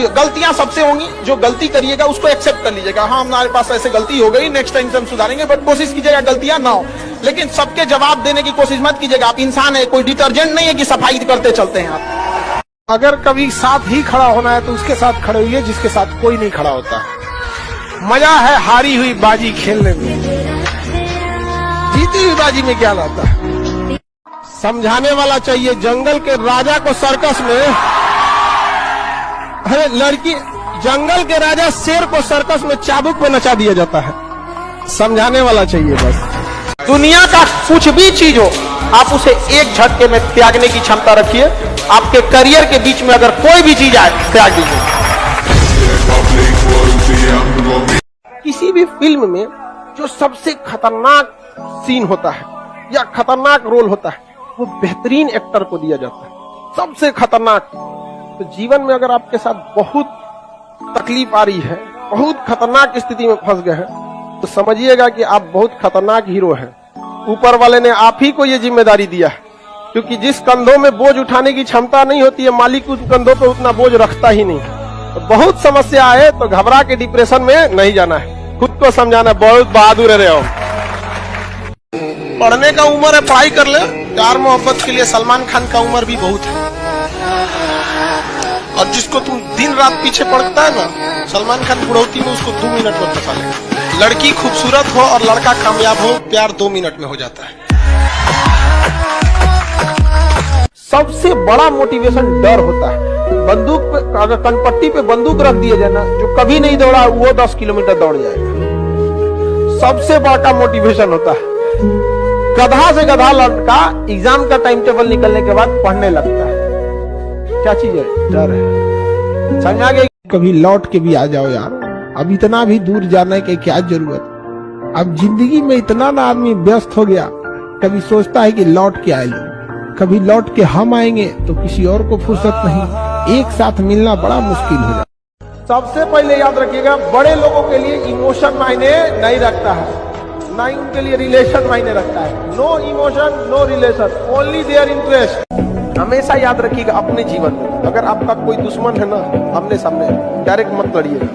गलतियां सबसे होंगी, जो गलती करिएगा उसको एक्सेप्ट कर लीजिएगा। हाँ, हमारे पास ऐसे गलती हो गई, नेक्स्ट टाइम से हम सुधारेंगे, बट कोशिश कीजिएगा गलतियां ना हो। लेकिन सबके जवाब देने की कोशिश मत कीजिएगा। आप इंसान है, कोई डिटर्जेंट नहीं है कि सफाई करते चलते हैं आप। अगर कभी साथ ही खड़ा होना है तो उसके साथ खड़े हुए जिसके साथ कोई नहीं खड़ा होता। मजा है हारी हुई बाजी खेलने में, जीती हुई बाजी में क्या लाता है। समझाने वाला चाहिए। जंगल के राजा को सर्कस में, अरे लड़की, जंगल के राजा शेर को सर्कस में चाबुक पे नचा दिया जाता है। समझाने वाला चाहिए बस। दुनिया का कुछ भी चीज हो, आप उसे एक झटके में त्यागने की क्षमता रखिए। आपके करियर के बीच में अगर कोई भी चीज आए, त्याग दीजिए। किसी भी फिल्म में जो सबसे खतरनाक सीन होता है या खतरनाक रोल होता है, वो बेहतरीन एक्टर को दिया जाता है, सबसे खतरनाक। तो जीवन में अगर आपके साथ बहुत तकलीफ आ रही है, बहुत खतरनाक स्थिति में फंस गए हैं, तो समझिएगा कि आप बहुत खतरनाक हीरो हैं। ऊपर वाले ने आप ही को ये जिम्मेदारी दिया है, क्योंकि जिस कंधों में बोझ उठाने की क्षमता नहीं होती है, मालिक उस कंधों पे उतना बोझ रखता ही नहीं। तो बहुत समस्या आए तो घबरा के डिप्रेशन में नहीं जाना है, खुद को समझाना। बहुत बहादुर रहे हो। पढ़ने का उम्र है, पढ़ाई कर ले। प्यार मोहब्बत के लिए सलमान खान का उम्र भी बहुत है। और जिसको तुम दिन रात पीछे पड़ता है ना, सलमान खान बुढ़ौती में उसको 2 मिनट में फंसा लेगा। लड़की खूबसूरत हो और लड़का कामयाब हो, प्यार 2 मिनट में हो जाता है। सबसे बड़ा मोटिवेशन डर होता है। बंदूक पे, अगर कनपट्टी पे बंदूक रख दिया जाए ना, जो कभी नहीं दौड़ा वो 10 किलोमीटर दौड़ जाएगा। सबसे बड़ा मोटिवेशन होता है। गधा से गधा लड़का एग्जाम का टाइम टेबल निकलने के बाद पढ़ने लगता है। क्या चीज है? डर है। समझ आ गई? कभी लौट के भी आ जाओ यार। अब इतना भी दूर जाने की क्या जरूरत। अब जिंदगी में इतना ना आदमी व्यस्त हो गया, कभी सोचता है कि लौट के आए लोग, कभी लौट के हम आएंगे तो किसी और को फुर्सत नहीं। एक साथ मिलना बड़ा मुश्किल हो जाता। सबसे पहले याद रखिएगा, बड़े लोगों के लिए इमोशन मायने नहीं रखता है, ना ही उनके लिए रिलेशन मायने रखता है। No emotion, no relation, only their interest. हमेशा याद रखिएगा अपने जीवन में, अगर आपका कोई दुश्मन है ना, आमने सामने डायरेक्ट मत लड़िएगा,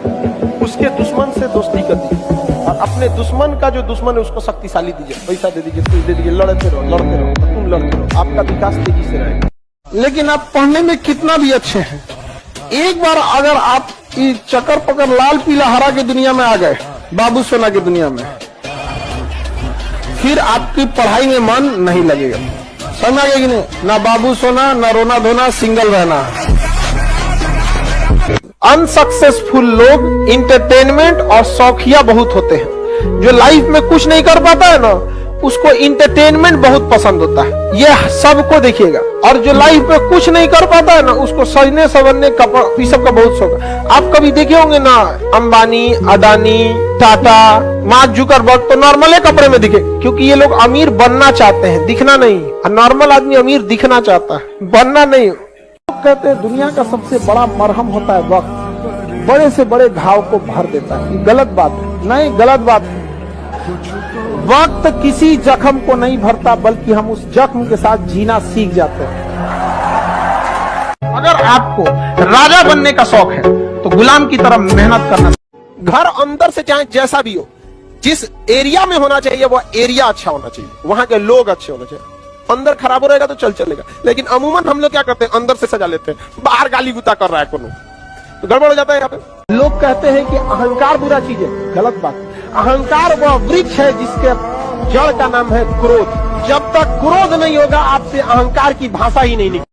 उसके दुश्मन से दोस्ती कर दीजिए। और अपने दुश्मन का जो दुश्मन है उसको शक्तिशाली दीजिए, पैसा दे दीजिए, कुछ दे दीजिए, लड़ते रहो, तुम लड़ते रहो, आपका विकास तेजी से रहेगा। लेकिन आप पढ़ने में कितना भी अच्छे हैं, एक बार अगर आप चक्कर पकड़ लाल पीला हरा की दुनिया में आ गए, बाबू सोना की दुनिया में, फिर आपकी पढ़ाई में मन नहीं लगेगा। समझ आ गया कि नहीं? ना बाबू सोना, ना रोना धोना, सिंगल रहना। अनसक्सेसफुल लोग इंटरटेनमेंट और शौकिया बहुत होते हैं। जो लाइफ में कुछ नहीं कर पाता है ना, उसको इंटरटेनमेंट बहुत पसंद होता है। ये सबको देखिएगा। और जो लाइफ में कुछ नहीं कर पाता है ना, उसको सजने संवरने ये सब का बहुत शौक है। आप कभी देखे होंगे ना, अंबानी, अदानी, टाटा, मार्क जुकरबर्ग तो नॉर्मल कपड़े में दिखे, क्योंकि ये लोग अमीर बनना चाहते हैं, दिखना नहीं। और नॉर्मल आदमी अमीर दिखना चाहता है, बनना नहीं। लोग कहते हैं दुनिया का सबसे बड़ा मरहम होता है वक्त, बड़े से बड़े घाव को भर देता है। ये गलत बात है। नहीं, गलत बात है। वक्त किसी जख्म को नहीं भरता, बल्कि हम उस जख्म के साथ जीना सीख जाते हैं। अगर आपको राजा बनने का शौक है तो गुलाम की तरह मेहनत करना। घर अंदर से चाहे जैसा भी हो, जिस एरिया में होना चाहिए वो एरिया अच्छा होना चाहिए, वहां के लोग अच्छे होने चाहिए। अंदर खराब हो रहेगा तो चलेगा। लेकिन अमूमन हम लोग क्या करते हैं, अंदर से सजा लेते हैं, बाहर गाली गुता कर रहा है कोनो, तो गड़बड़ हो जाता है। यहाँ पे लोग कहते हैं कि अहंकार बुरा चीज है, गलत बात। अहंकार वह वृक्ष है जिसके जड़ का नाम है क्रोध। जब तक क्रोध नहीं होगा, आपसे अहंकार की भाषा ही नहीं निकलेगी।